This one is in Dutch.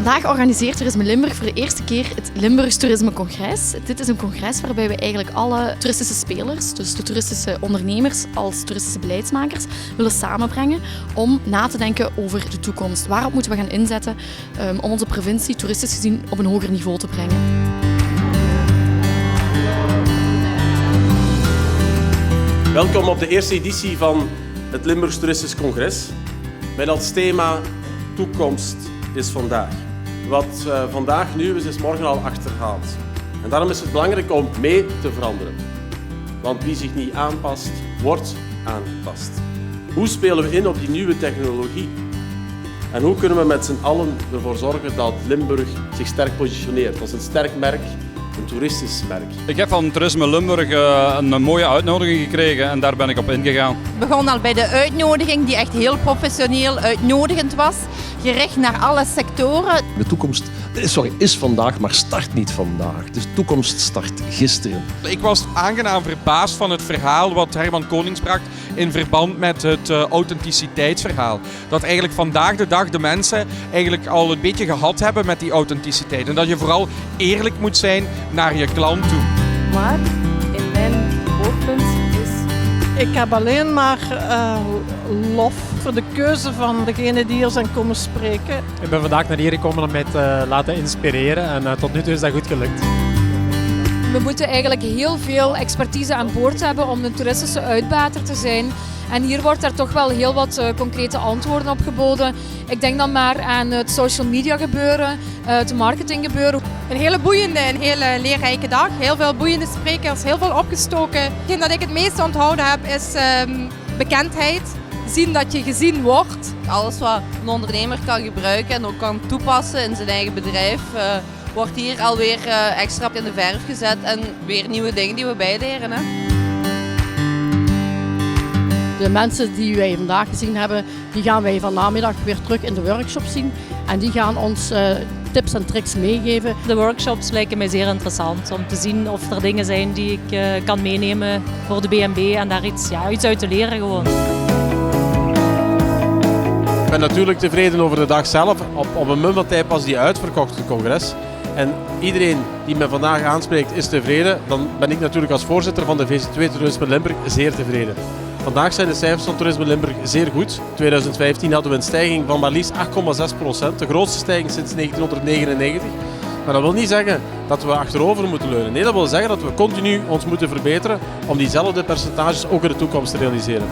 Vandaag organiseert Toerisme Limburg voor de eerste keer het Limburgs Toerisme Congres. Dit is een congres waarbij we eigenlijk alle toeristische spelers, dus de toeristische ondernemers als toeristische beleidsmakers, willen samenbrengen om na te denken over de toekomst. Waarop moeten we gaan inzetten om onze provincie toeristisch gezien op een hoger niveau te brengen. Welkom op de eerste editie van het Limburgs Toeristisch Congres met als thema Toekomst is vandaag. Wat vandaag nieuw is morgen al achterhaald. En daarom is het belangrijk om mee te veranderen. Want wie zich niet aanpast, wordt aangepast. Hoe spelen we in op die nieuwe technologie? En hoe kunnen we met z'n allen ervoor zorgen dat Limburg zich sterk positioneert als een sterk merk, een toeristisch merk? Ik heb van Toerisme Limburg een mooie uitnodiging gekregen en daar ben ik op ingegaan. We begonnen al bij de uitnodiging die echt heel professioneel uitnodigend was, gericht naar alle sectoren. De toekomst is vandaag, maar start niet vandaag. Dus de toekomst start gisteren. Ik was aangenaam verbaasd van het verhaal wat Herman Konings bracht in verband met het authenticiteitsverhaal. Dat eigenlijk vandaag de dag de mensen eigenlijk al een beetje gehad hebben met die authenticiteit. En dat je vooral eerlijk moet zijn naar je klant toe. Maar in mijn oogpunt is... Ik heb alleen maar lof voor de keuze van degene die hier zijn komen spreken. Ik ben vandaag naar hier gekomen om mij te laten inspireren en tot nu toe is dat goed gelukt. We moeten eigenlijk heel veel expertise aan boord hebben om een toeristische uitbater te zijn. En hier wordt er toch wel heel wat concrete antwoorden op geboden. Ik denk dan maar aan het social media gebeuren, het marketing gebeuren. Een hele boeiende en hele leerrijke dag. Heel veel boeiende sprekers, heel veel opgestoken. Hetgeen dat ik het meeste onthouden heb is bekendheid. Zien dat je gezien wordt. Alles wat een ondernemer kan gebruiken en ook kan toepassen in zijn eigen bedrijf, wordt hier alweer extra in de verf gezet en weer nieuwe dingen die we bijleren. Hè. De mensen die wij vandaag gezien hebben, die gaan wij vanmiddag weer terug in de workshop zien. En die gaan ons tips en tricks meegeven. De workshops lijken mij zeer interessant om te zien of er dingen zijn die ik kan meenemen voor de B&B en daar iets uit te leren gewoon. Ik ben natuurlijk tevreden over de dag zelf. Op een mummeltijd was die uitverkocht, het congres. En iedereen die me vandaag aanspreekt is tevreden. Dan ben ik natuurlijk als voorzitter van de VC2 Toerisme Limburg zeer tevreden. Vandaag zijn de cijfers van Toerisme Limburg zeer goed. In 2015 hadden we een stijging van maar liefst 8,6%. De grootste stijging sinds 1999. Maar dat wil niet zeggen dat we achterover moeten leunen. Nee, dat wil zeggen dat we continu ons moeten verbeteren om diezelfde percentages ook in de toekomst te realiseren.